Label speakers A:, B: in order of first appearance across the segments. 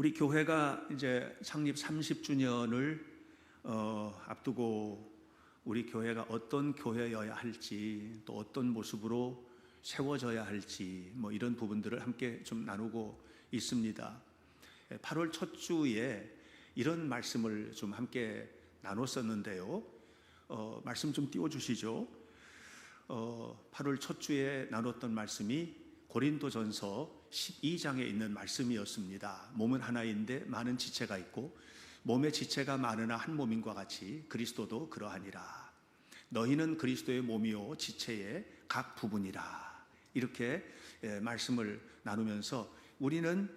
A: 우리 교회가 이제 창립 30주년을 앞두고 우리 교회가 어떤 교회여야 할지, 또 어떤 모습으로 세워져야 할지 이런 부분들을 함께 좀 나누고 있습니다. 8월 첫 주에 이런 말씀을 좀 함께 나눴었는데요. 말씀 좀 띄워주시죠. 8월 첫 주에 나눴던 말씀이 고린도전서 12장에 있는 말씀이었습니다. 몸은 하나인데 많은 지체가 있고 몸의 지체가 많으나 한 몸인과 같이 그리스도도 그러하니라. 너희는 그리스도의 몸이요 지체의 각 부분이라. 이렇게 말씀을 나누면서 우리는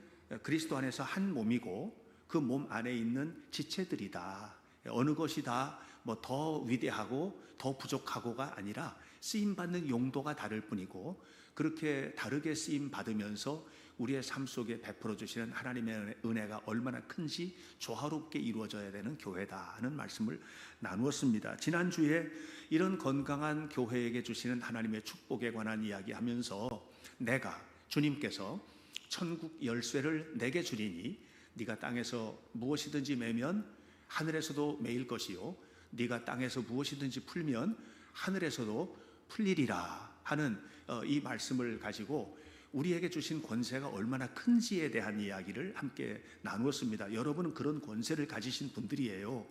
A: 그리스도 안에서 한 몸이고 그 몸 안에 있는 지체들이다. 어느 것이 다 더 위대하고 더 부족하고가 아니라 쓰임받는 용도가 다를 뿐이고, 그렇게 다르게 쓰임 받으면서 우리의 삶 속에 베풀어 주시는 하나님의 은혜가 얼마나 큰지 조화롭게 이루어져야 되는 교회다 하는 말씀을 나누었습니다. 지난주에 이런 건강한 교회에게 주시는 하나님의 축복에 관한 이야기하면서 내가, 주님께서 천국 열쇠를 내게 주리니 네가 땅에서 무엇이든지 매면 하늘에서도 매일 것이요 네가 땅에서 무엇이든지 풀면 하늘에서도 풀리리라 하는 이 말씀을 가지고 우리에게 주신 권세가 얼마나 큰지에 대한 이야기를 함께 나누었습니다. 여러분은 그런 권세를 가지신 분들이에요.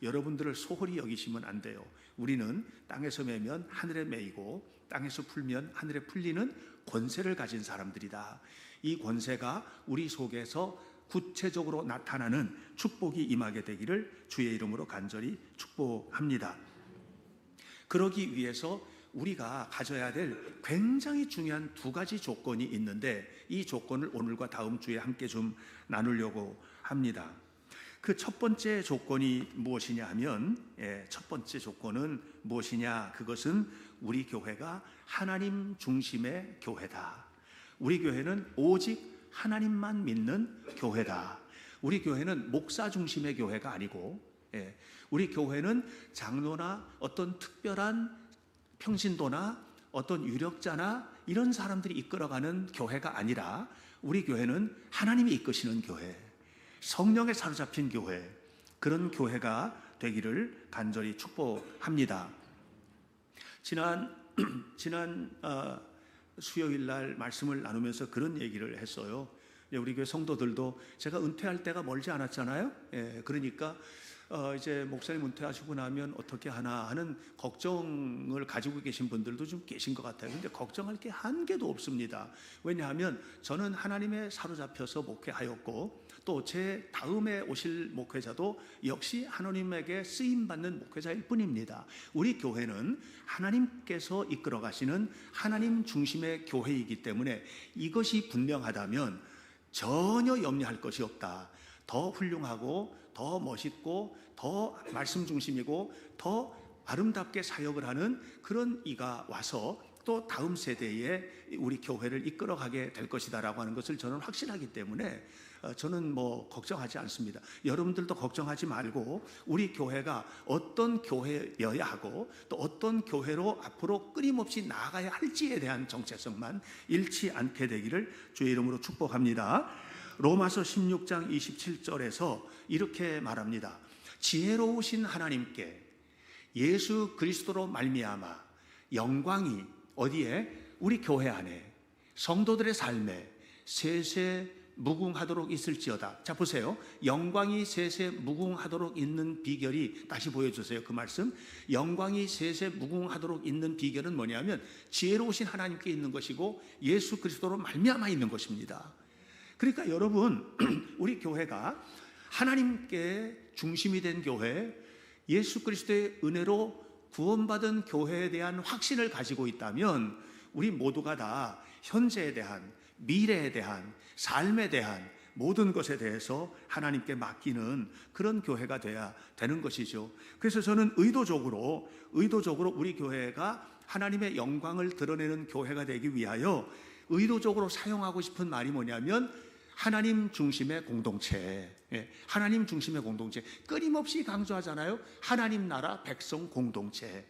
A: 여러분들을 소홀히 여기시면 안 돼요. 우리는 땅에서 매면 하늘에 매이고 땅에서 풀면 하늘에 풀리는 권세를 가진 사람들이다. 이 권세가 우리 속에서 구체적으로 나타나는 축복이 임하게 되기를 주의 이름으로 간절히 축복합니다. 그러기 위해서 우리가 가져야 될 굉장히 중요한 두 가지 조건이 있는데, 이 조건을 오늘과 다음 주에 함께 좀 나누려고 합니다. 그 첫 번째 조건이 무엇이냐 하면, 첫 번째 조건은 무엇이냐? 그것은 우리 교회가 하나님 중심의 교회다. 우리 교회는 오직 하나님만 믿는 교회다. 우리 교회는 목사 중심의 교회가 아니고, 우리 교회는 장로나 어떤 특별한 평신도나 어떤 유력자나 이런 사람들이 이끌어가는 교회가 아니라, 우리 교회는 하나님이 이끄시는 교회, 성령에 사로잡힌 교회, 그런 교회가 되기를 간절히 축복합니다. 지난 수요일 날 말씀을 나누면서 그런 얘기를 했어요. 우리 교회 성도들도 제가 은퇴할 때가 멀지 않았잖아요. 그러니까 이제 목사님 은퇴하시고 나면 어떻게 하나 하는 걱정을 가지고 계신 분들도 좀 계신 것 같아요. 근데 걱정할 게 한 개도 없습니다. 왜냐하면 저는 하나님에 사로잡혀서 목회하였고, 또 제 다음에 오실 목회자도 역시 하나님에게 쓰임받는 목회자일 뿐입니다. 우리 교회는 하나님께서 이끌어 가시는 하나님 중심의 교회이기 때문에 이것이 분명하다면 전혀 염려할 것이 없다. 더 훌륭하고 더 멋있고 더 말씀 중심이고 더 아름답게 사역을 하는 그런 이가 와서 또 다음 세대에 우리 교회를 이끌어가게 될 것이다라고 하는 것을 저는 확신하기 때문에 저는 걱정하지 않습니다. 여러분들도 걱정하지 말고 우리 교회가 어떤 교회여야 하고 또 어떤 교회로 앞으로 끊임없이 나아가야 할지에 대한 정체성만 잃지 않게 되기를 주의 이름으로 축복합니다. 로마서 16장 27절에서 이렇게 말합니다. 지혜로우신 하나님께 예수 그리스도로 말미암아 영광이 어디에? 우리 교회 안에 성도들의 삶에 세세 무궁하도록 있을지어다. 자 보세요. 영광이 세세 무궁하도록 있는 비결이, 다시 보여주세요. 그 말씀. 영광이 세세 무궁하도록 있는 비결은 뭐냐면 지혜로우신 하나님께 있는 것이고 예수 그리스도로 말미암아 있는 것입니다. 그러니까 여러분, 우리 교회가 하나님께 중심이 된 교회, 예수 그리스도의 은혜로 구원받은 교회에 대한 확신을 가지고 있다면 우리 모두가 다 현재에 대한, 미래에 대한, 삶에 대한 모든 것에 대해서 하나님께 맡기는 그런 교회가 돼야 되는 것이죠. 그래서 저는 의도적으로 우리 교회가 하나님의 영광을 드러내는 교회가 되기 위하여 의도적으로 사용하고 싶은 말이 뭐냐면 하나님 중심의 공동체, 하나님 중심의 공동체, 끊임없이 강조하잖아요. 하나님 나라 백성 공동체,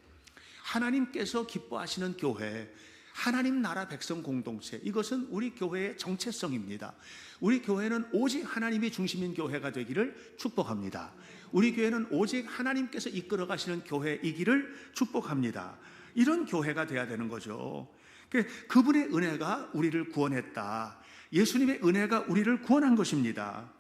A: 하나님께서 기뻐하시는 교회, 하나님 나라 백성 공동체, 이것은 우리 교회의 정체성입니다. 우리 교회는 오직 하나님이 중심인 교회가 되기를 축복합니다. 우리 교회는 오직 하나님께서 이끌어 가시는 교회이기를 축복합니다. 이런 교회가 돼야 되는 거죠. 그분의 은혜가 우리를 구원했다. 예수님의 은혜가 우리를 구원한 것입니다.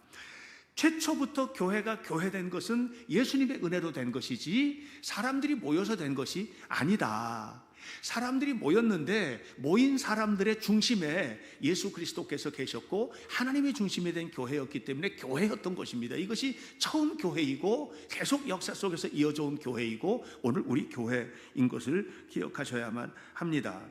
A: 최초부터 교회가 교회된 것은 예수님의 은혜로 된 것이지 사람들이 모여서 된 것이 아니다. 사람들이 모였는데 모인 사람들의 중심에 예수 그리스도께서 계셨고 하나님의 중심이 된 교회였기 때문에 교회였던 것입니다. 이것이 처음 교회이고 계속 역사 속에서 이어져 온 교회이고 오늘 우리 교회인 것을 기억하셔야만 합니다.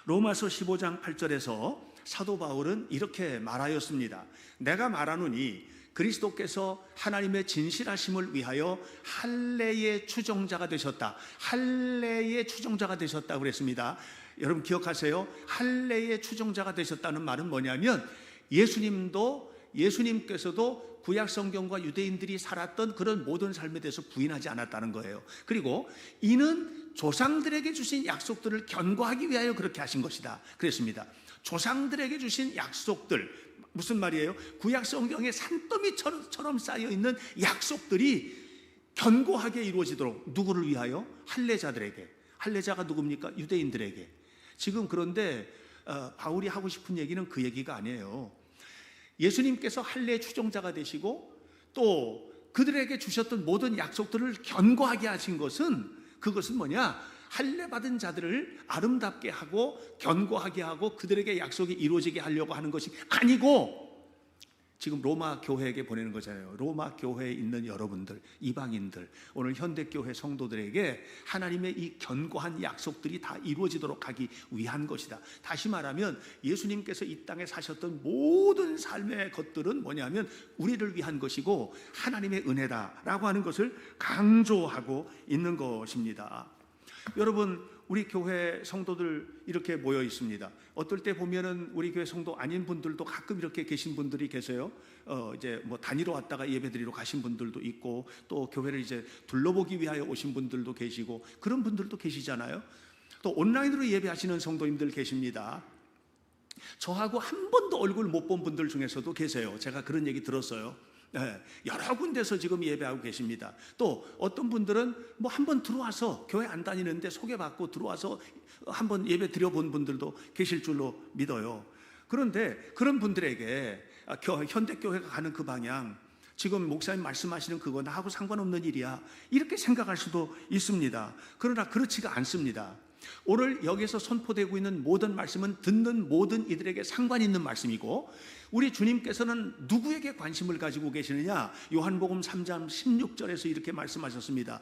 A: 로마서 15장 8절에서 사도 바울은 이렇게 말하였습니다. 내가 말하노니 그리스도께서 하나님의 진실하심을 위하여 할례의 추종자가 되셨다. 할례의 추종자가 되셨다고 그랬습니다. 여러분 기억하세요? 할례의 추종자가 되셨다는 말은 뭐냐면 예수님께서도 구약 성경과 유대인들이 살았던 그런 모든 삶에 대해서 부인하지 않았다는 거예요. 그리고 이는 조상들에게 주신 약속들을 견고하기 위하여 그렇게 하신 것이다 그랬습니다. 조상들에게 주신 약속들, 무슨 말이에요? 구약 성경에 산더미처럼 쌓여있는 약속들이 견고하게 이루어지도록 누구를 위하여? 할례자들에게. 할례자가 누굽니까? 유대인들에게. 지금 그런데 바울이 하고 싶은 얘기는 그 얘기가 아니에요. 예수님께서 할례의 추종자가 되시고 또 그들에게 주셨던 모든 약속들을 견고하게 하신 것은, 그것은 뭐냐? 할례 받은 자들을 아름답게 하고 견고하게 하고 그들에게 약속이 이루어지게 하려고 하는 것이 아니고 지금 로마 교회에게 보내는 거잖아요. 로마 교회에 있는 여러분들, 이방인들, 오늘 현대교회 성도들에게 하나님의 이 견고한 약속들이 다 이루어지도록 하기 위한 것이다. 다시 말하면 예수님께서 이 땅에 사셨던 모든 삶의 것들은 뭐냐면 우리를 위한 것이고 하나님의 은혜다라고 하는 것을 강조하고 있는 것입니다. 여러분, 우리 교회 성도들 이렇게 모여 있습니다. 어떨 때 보면은 우리 교회 성도 아닌 분들도 가끔 이렇게 계신 분들이 계세요. 이제 뭐 다니러 왔다가 예배드리러 가신 분들도 있고 또 교회를 이제 둘러보기 위하여 오신 분들도 계시고 그런 분들도 계시잖아요. 또 온라인으로 예배하시는 성도님들 계십니다. 저하고 한 번도 얼굴 못 본 분들 중에서도 계세요. 제가 그런 얘기 들었어요. 네, 여러 군데서 지금 예배하고 계십니다. 또 어떤 분들은 뭐 한번 들어와서 교회 안 다니는데 소개받고 들어와서 한번 예배 드려본 분들도 계실 줄로 믿어요. 그런데 그런 분들에게 현대교회가 가는 그 방향, 지금 목사님 말씀하시는 그거 나하고 상관없는 일이야, 이렇게 생각할 수도 있습니다. 그러나 그렇지가 않습니다. 오늘 여기서 선포되고 있는 모든 말씀은 듣는 모든 이들에게 상관 있는 말씀이고 우리 주님께서는 누구에게 관심을 가지고 계시느냐? 요한복음 3장 16절에서 이렇게 말씀하셨습니다.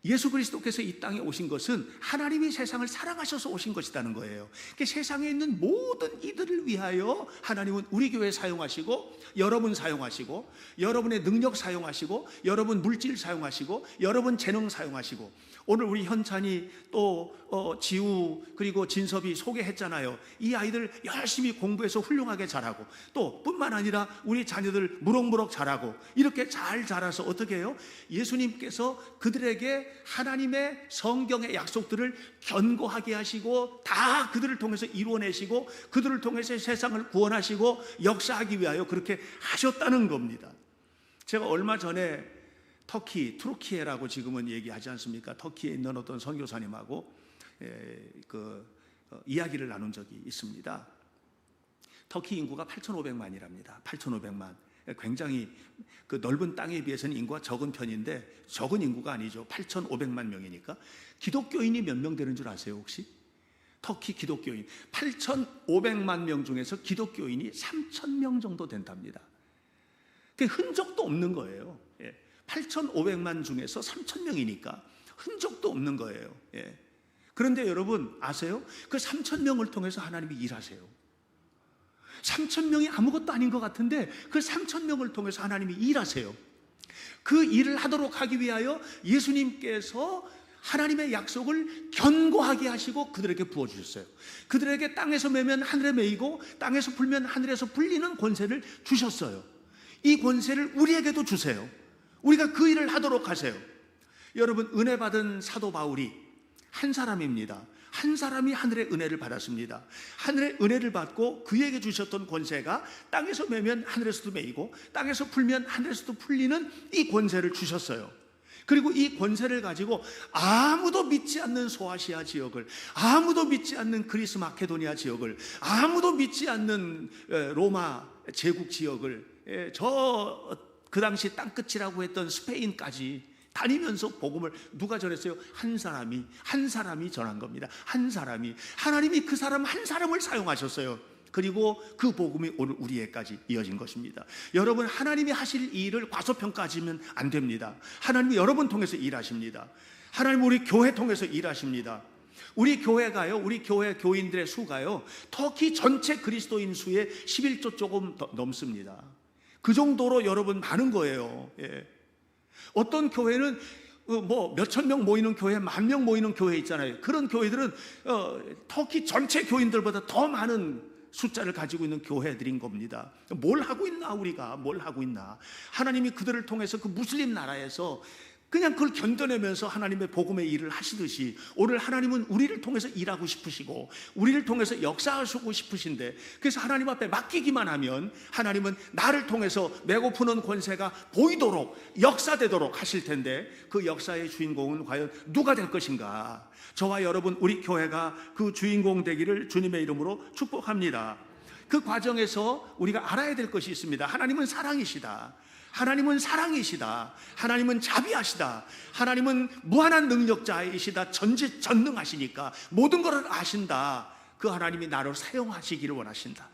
A: 예수 그리스도께서 이 땅에 오신 것은 하나님이 세상을 사랑하셔서 오신 것이라는 거예요. 세상에 있는 모든 이들을 위하여 하나님은 우리 교회 사용하시고 여러분 사용하시고 여러분의 능력 사용하시고 여러분 물질 사용하시고 여러분 재능 사용하시고 오늘 우리 현찬이 또 지우 그리고 진섭이 소개했잖아요. 이 아이들 열심히 공부해서 훌륭하게 자라고 또 뿐만 아니라 우리 자녀들 무럭무럭 자라고 이렇게 잘 자라서 어떻게 해요? 예수님께서 그들에게 하나님의 성경의 약속들을 견고하게 하시고 다 그들을 통해서 이루어내시고 그들을 통해서 세상을 구원하시고 역사하기 위하여 그렇게 하셨다는 겁니다. 제가 얼마 전에 투르키예라고 지금은 얘기하지 않습니까? 터키에 있는 어떤 선교사님하고 이야기를 나눈 적이 있습니다. 터키 인구가 8,500만이랍니다. 8,500만. 굉장히 그 넓은 땅에 비해서는 인구가 적은 편인데 적은 인구가 아니죠. 8,500만 명이니까. 기독교인이 몇 명 되는 줄 아세요 혹시? 터키 기독교인 8,500만 명 중에서 기독교인이 3,000명 정도 된답니다. 그 흔적도 없는 거예요. 8,500만 중에서 3,000명이니까 흔적도 없는 거예요. 그런데 여러분 아세요? 그 3,000명을 통해서 하나님이 일하세요. 3,000명이 아무것도 아닌 것 같은데 그 3,000명을 통해서 하나님이 일하세요. 그 일을 하도록 하기 위하여 예수님께서 하나님의 약속을 견고하게 하시고 그들에게 부어주셨어요. 그들에게 땅에서 매면 하늘에 매이고 땅에서 불면 하늘에서 불리는 권세를 주셨어요. 이 권세를 우리에게도 주세요. 우리가 그 일을 하도록 하세요. 여러분 은혜 받은 사도 바울이 한 사람입니다. 한 사람이 하늘의 은혜를 받았습니다. 하늘의 은혜를 받고 그에게 주셨던 권세가 땅에서 매면 하늘에서도 매이고 땅에서 풀면 하늘에서도 풀리는 이 권세를 주셨어요. 그리고 이 권세를 가지고 아무도 믿지 않는 소아시아 지역을, 아무도 믿지 않는 그리스 마케도니아 지역을, 아무도 믿지 않는 로마 제국 지역을, 그 당시 땅끝이라고 했던 스페인까지 다니면서 복음을 누가 전했어요? 한 사람이 전한 겁니다. 한 사람이. 하나님이 그 사람 한 사람을 사용하셨어요. 그리고 그 복음이 오늘 우리에까지 이어진 것입니다. 여러분, 하나님이 하실 일을 과소평가하시면 안 됩니다. 하나님이 여러분 통해서 일하십니다. 하나님 우리 교회 통해서 일하십니다. 우리 교회가요, 우리 교회 교인들의 수가요, 터키 전체 그리스도인 수의 11조 조금 넘습니다. 그 정도로 여러분 많은 거예요. 예. 어떤 교회는 뭐 몇천 명 모이는 교회, 10,000명 모이는 교회 있잖아요. 그런 교회들은 터키 전체 교인들보다 더 많은 숫자를 가지고 있는 교회들인 겁니다. 뭘 하고 있나, 우리가 뭘 하고 있나. 하나님이 그들을 통해서 그 무슬림 나라에서 그냥 그걸 견뎌내면서 하나님의 복음의 일을 하시듯이 오늘 하나님은 우리를 통해서 일하고 싶으시고 우리를 통해서 역사하시고 싶으신데, 그래서 하나님 앞에 맡기기만 하면 하나님은 나를 통해서 배고프는 권세가 보이도록 역사되도록 하실 텐데, 그 역사의 주인공은 과연 누가 될 것인가. 저와 여러분, 우리 교회가 그 주인공 되기를 주님의 이름으로 축복합니다. 그 과정에서 우리가 알아야 될 것이 있습니다. 하나님은 사랑이시다. 하나님은 사랑이시다. 하나님은 자비하시다. 하나님은 무한한 능력자이시다. 전지전능하시니까 모든 것을 아신다. 그 하나님이 나를 사용하시기를 원하신다.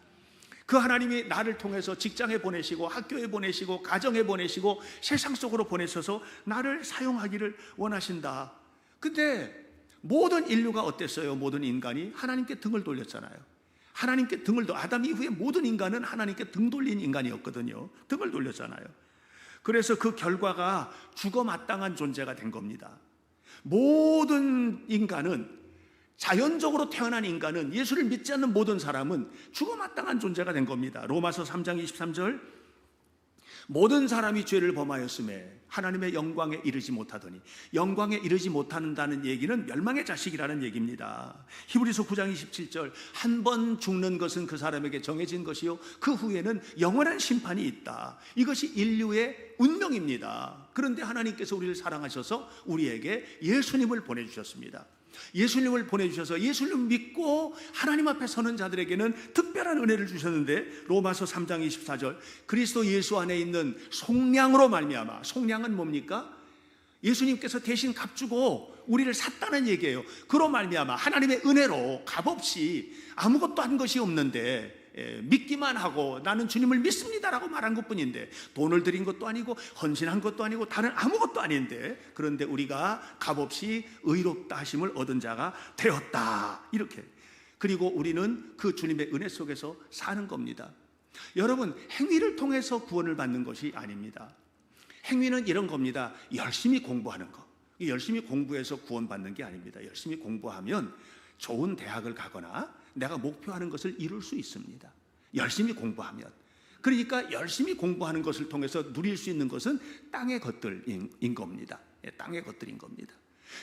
A: 그 하나님이 나를 통해서 직장에 보내시고 학교에 보내시고 가정에 보내시고 세상 속으로 보내셔서 나를 사용하기를 원하신다. 근데 모든 인류가 어땠어요? 모든 인간이 하나님께 등을 돌렸잖아요. 하나님께 아담 이후에 모든 인간은 하나님께 등 돌린 인간이었거든요. 등을 돌렸잖아요. 그래서 그 결과가 죽어 마땅한 존재가 된 겁니다. 모든 인간은, 자연적으로 태어난 인간은, 예수를 믿지 않는 모든 사람은 죽어 마땅한 존재가 된 겁니다. 로마서 3장 23절, 모든 사람이 죄를 범하였음에 하나님의 영광에 이르지 못하더니, 영광에 이르지 못한다는 얘기는 멸망의 자식이라는 얘기입니다. 히브리서 9장 27절, 한 번 죽는 것은 그 사람에게 정해진 것이요 그 후에는 영원한 심판이 있다. 이것이 인류의 운명입니다. 그런데 하나님께서 우리를 사랑하셔서 우리에게 예수님을 보내주셨습니다. 예수님을 보내주셔서 예수님 믿고 하나님 앞에 서는 자들에게는 특별한 은혜를 주셨는데, 로마서 3장 24절, 그리스도 예수 안에 있는 속량으로 말미암아. 속량은 뭡니까? 예수님께서 대신 값주고 우리를 샀다는 얘기예요. 그로 말미암아 하나님의 은혜로 값없이, 아무것도 한 것이 없는데 믿기만 하고 나는 주님을 믿습니다라고 말한 것뿐인데, 돈을 들인 것도 아니고 헌신한 것도 아니고 다른 아무것도 아닌데, 그런데 우리가 값없이 의롭다 하심을 얻은 자가 되었다. 이렇게. 그리고 우리는 그 주님의 은혜 속에서 사는 겁니다. 여러분, 행위를 통해서 구원을 받는 것이 아닙니다. 행위는 이런 겁니다. 열심히 공부하는 거. 열심히 공부해서 구원받는 게 아닙니다. 열심히 공부하면 좋은 대학을 가거나 내가 목표하는 것을 이룰 수 있습니다. 열심히 공부하면. 그러니까 열심히 공부하는 것을 통해서 누릴 수 있는 것은 땅의 것들인 겁니다. 땅의 것들인 겁니다.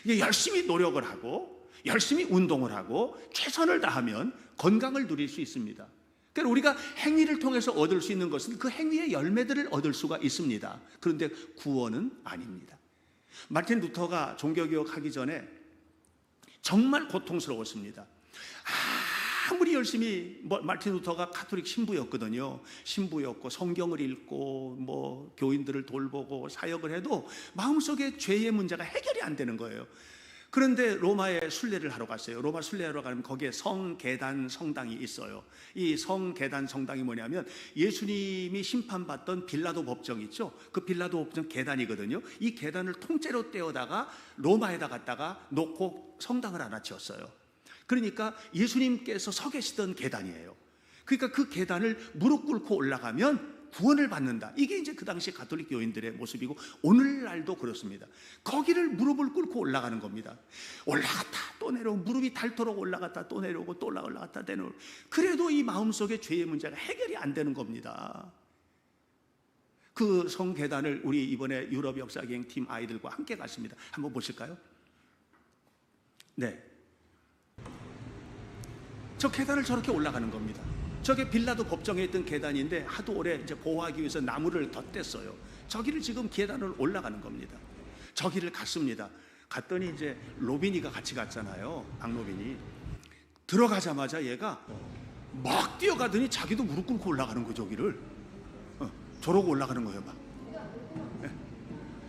A: 열심히 노력을 하고 열심히 운동을 하고 최선을 다하면 건강을 누릴 수 있습니다. 그러니까 우리가 행위를 통해서 얻을 수 있는 것은 그 행위의 열매들을 얻을 수가 있습니다. 그런데 구원은 아닙니다. 마틴 루터가 종교개혁하기 전에 정말 고통스러웠습니다. 아무리 열심히, 마틴 루터가 카톨릭 신부였거든요. 신부였고 성경을 읽고 뭐 교인들을 돌보고 사역을 해도 마음속에 죄의 문제가 해결이 안 되는 거예요. 그런데 로마에 순례를 하러 갔어요. 로마 순례하러 가면 거기에 성계단 성당이 있어요. 이 성계단 성당이 뭐냐면 예수님이 심판받던 빌라도 법정 있죠. 그 빌라도 법정 계단이거든요. 이 계단을 통째로 떼어다가 로마에다 갖다가 놓고 성당을 하나 지었어요. 그러니까 예수님께서 서 계시던 계단이에요. 그러니까 그 계단을 무릎 꿇고 올라가면 구원을 받는다. 이게 이제 그 당시 가톨릭 교인들의 모습이고 오늘날도 그렇습니다. 거기를 무릎을 꿇고 올라가는 겁니다. 올라갔다 또 내려오고, 무릎이 닳도록 올라갔다 또 내려오고, 또 올라갔다 내려오고. 그래도 이 마음속에 죄의 문제가 해결이 안 되는 겁니다. 그 성계단을 우리 이번에 유럽 역사여행 팀 아이들과 함께 갔습니다. 한번 보실까요? 네. 저 계단을 저렇게 올라가는 겁니다. 저게 빌라도 법정에 있던 계단인데 하도 오래 이제 보호하기 위해서 나무를 덧댔어요. 저기를 지금 계단을 올라가는 겁니다. 저기를 갔습니다. 갔더니 이제 로빈이가 같이 갔잖아요. 박로빈이. 들어가자마자 얘가 막 뛰어가더니 자기도 무릎 꿇고 올라가는 거죠. 저기를 저러고 올라가는 거예요. 막.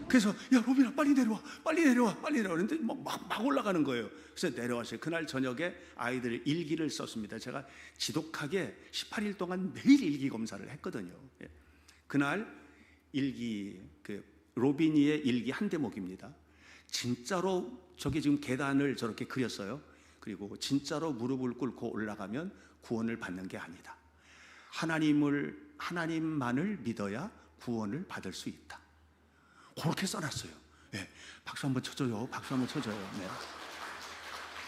A: 그래서 야 로빈아 빨리 내려와 빨리 내려와 빨리 내려와 그런데 막 올라가는 거예요. 그래서 내려왔어요. 그날 저녁에 아이들 일기를 썼습니다. 제가 지독하게 18일 동안 매일 일기 검사를 했거든요. 그날 일기 로빈이의 일기 한 대목입니다. 진짜로 저기 지금 계단을 저렇게 그렸어요. 그리고 진짜로 무릎을 꿇고 올라가면 구원을 받는 게 아니다. 하나님만을 믿어야 구원을 받을 수 있다. 그렇게 써놨어요. 네, 박수 한번 쳐줘요. 박수 한번 쳐줘요. 네.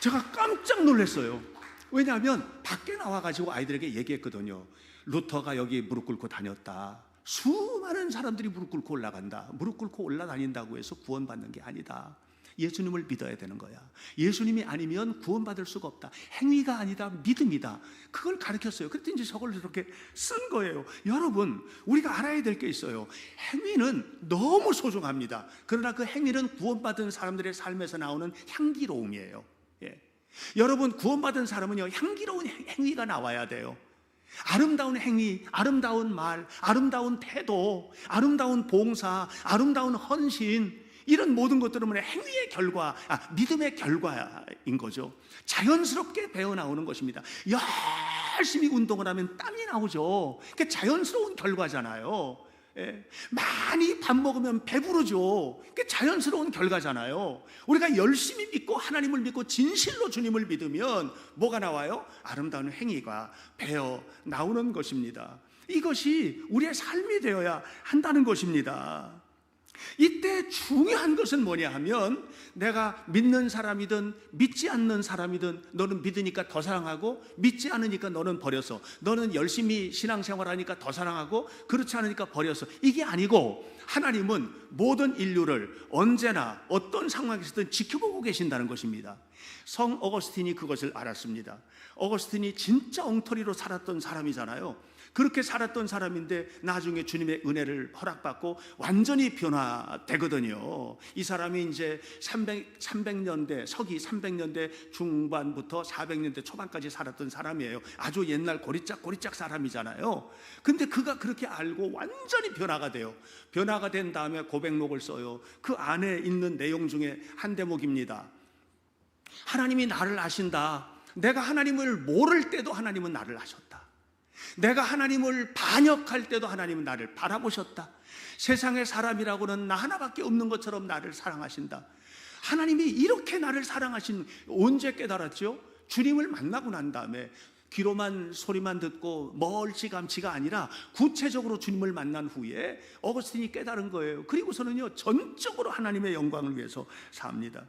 A: 제가 깜짝 놀랐어요. 왜냐하면 밖에 나와가지고 아이들에게 얘기했거든요. 루터가 여기 무릎 꿇고 다녔다. 수많은 사람들이 무릎 꿇고 올라간다. 무릎 꿇고 올라다닌다고 해서 구원받는 게 아니다. 예수님을 믿어야 되는 거야. 예수님이 아니면 구원받을 수가 없다. 행위가 아니다. 믿음이다. 그걸 가르쳤어요. 그랬더니 이제 저걸 이렇게 쓴 거예요. 여러분, 우리가 알아야 될 게 있어요. 행위는 너무 소중합니다. 그러나 그 행위는 구원받은 사람들의 삶에서 나오는 향기로움이에요. 예. 여러분, 구원받은 사람은요, 향기로운 행위가 나와야 돼요. 아름다운 행위, 아름다운 말, 아름다운 태도, 아름다운 봉사, 아름다운 헌신, 이런 모든 것들은 행위의 결과, 믿음의 결과인 거죠. 자연스럽게 배어나오는 것입니다. 열심히 운동을 하면 땀이 나오죠. 그게 자연스러운 결과잖아요. 예. 많이 밥 먹으면 배부르죠. 그게 자연스러운 결과잖아요. 우리가 열심히 믿고 하나님을 믿고 진실로 주님을 믿으면 뭐가 나와요? 아름다운 행위가 배어 나오는 것입니다. 이것이 우리의 삶이 되어야 한다는 것입니다. 이때 중요한 것은 뭐냐 하면, 내가 믿는 사람이든 믿지 않는 사람이든 너는 믿으니까 더 사랑하고, 믿지 않으니까 너는 버려서, 너는 열심히 신앙생활하니까 더 사랑하고, 그렇지 않으니까 버려서, 이게 아니고 하나님은 모든 인류를 언제나 어떤 상황에서든 지켜보고 계신다는 것입니다. 성 어거스틴이 그것을 알았습니다. 어거스틴이 진짜 엉터리로 살았던 사람이잖아요. 그렇게 살았던 사람인데 나중에 주님의 은혜를 허락받고 완전히 변화되거든요. 이 사람이 이제 300년대, 서기 300년대 중반부터 400년대 초반까지 살았던 사람이에요. 아주 옛날 고리짝 사람이잖아요. 근데 그가 그렇게 알고 완전히 변화가 돼요. 변화가 된 다음에 고백록을 써요. 그 안에 있는 내용 중에 한 대목입니다. 하나님이 나를 아신다. 내가 하나님을 모를 때도 하나님은 나를 아셨다. 내가 하나님을 반역할 때도 하나님은 나를 바라보셨다. 세상의 사람이라고는 나 하나밖에 없는 것처럼 나를 사랑하신다. 하나님이 이렇게 나를 사랑하신, 언제 깨달았죠? 주님을 만나고 난 다음에. 귀로만 소리만 듣고 멀찌감치가 아니라 구체적으로 주님을 만난 후에 어거스틴이 깨달은 거예요. 그리고서는요, 전적으로 하나님의 영광을 위해서 삽니다.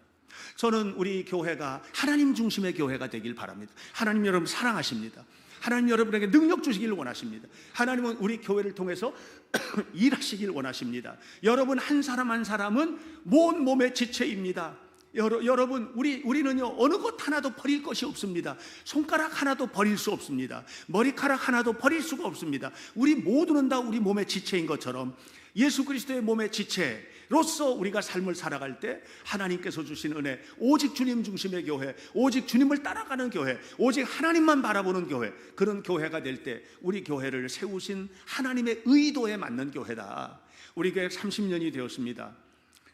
A: 저는 우리 교회가 하나님 중심의 교회가 되길 바랍니다. 하나님 여러분 사랑하십니다. 하나님 여러분에게 능력 주시길 원하십니다. 하나님은 우리 교회를 통해서 일하시길 원하십니다. 여러분 한 사람 한 사람은 모든 몸의 지체입니다. 여러분 우리는요, 어느 것 하나도 버릴 것이 없습니다. 손가락 하나도 버릴 수 없습니다. 머리카락 하나도 버릴 수가 없습니다. 우리 모두는 다 우리 몸의 지체인 것처럼 예수 그리스도의 몸의 지체로서 우리가 삶을 살아갈 때 하나님께서 주신 은혜, 오직 주님 중심의 교회, 오직 주님을 따라가는 교회, 오직 하나님만 바라보는 교회, 그런 교회가 될 때 우리 교회를 세우신 하나님의 의도에 맞는 교회다. 우리 교회 30년이 되었습니다.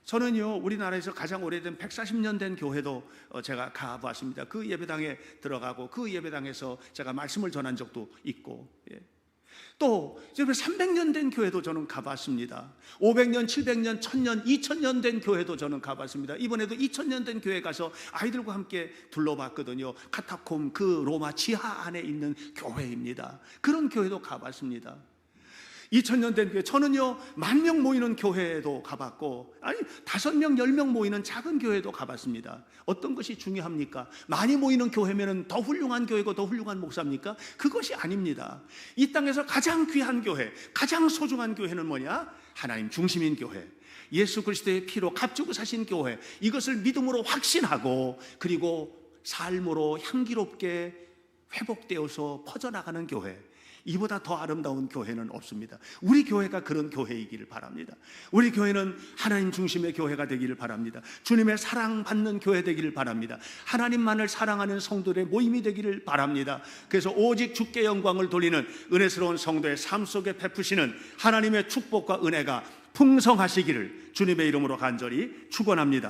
A: 저는요, 우리나라에서 가장 오래된 140년 된 교회도 제가 가봤습니다. 그 예배당에 들어가고 그 예배당에서 제가 말씀을 전한 적도 있고, 또 300년 된 교회도 저는 가봤습니다. 500년, 700년, 1000년, 2000년 된 교회도 저는 가봤습니다. 이번에도 2000년 된 교회 가서 아이들과 함께 둘러봤거든요. 카타콤, 그 로마 지하 안에 있는 교회입니다. 그런 교회도 가봤습니다. 2000년 된 교회, 저는요 10,000명 모이는 교회도 가봤고, 아니 5명, 10명 모이는 작은 교회도 가봤습니다. 어떤 것이 중요합니까? 많이 모이는 교회면 더 훌륭한 교회고 더 훌륭한 목사입니까? 그것이 아닙니다. 이 땅에서 가장 귀한 교회, 가장 소중한 교회는 뭐냐? 하나님 중심인 교회, 예수 그리스도의 피로 값주고 사신 교회, 이것을 믿음으로 확신하고 그리고 삶으로 향기롭게 회복되어서 퍼져나가는 교회, 이보다 더 아름다운 교회는 없습니다. 우리 교회가 그런 교회이기를 바랍니다. 우리 교회는 하나님 중심의 교회가 되기를 바랍니다. 주님의 사랑받는 교회 되기를 바랍니다. 하나님만을 사랑하는 성도들의 모임이 되기를 바랍니다. 그래서 오직 주께 영광을 돌리는 은혜스러운 성도의 삶 속에 베푸시는 하나님의 축복과 은혜가 풍성하시기를 주님의 이름으로 간절히 축원합니다.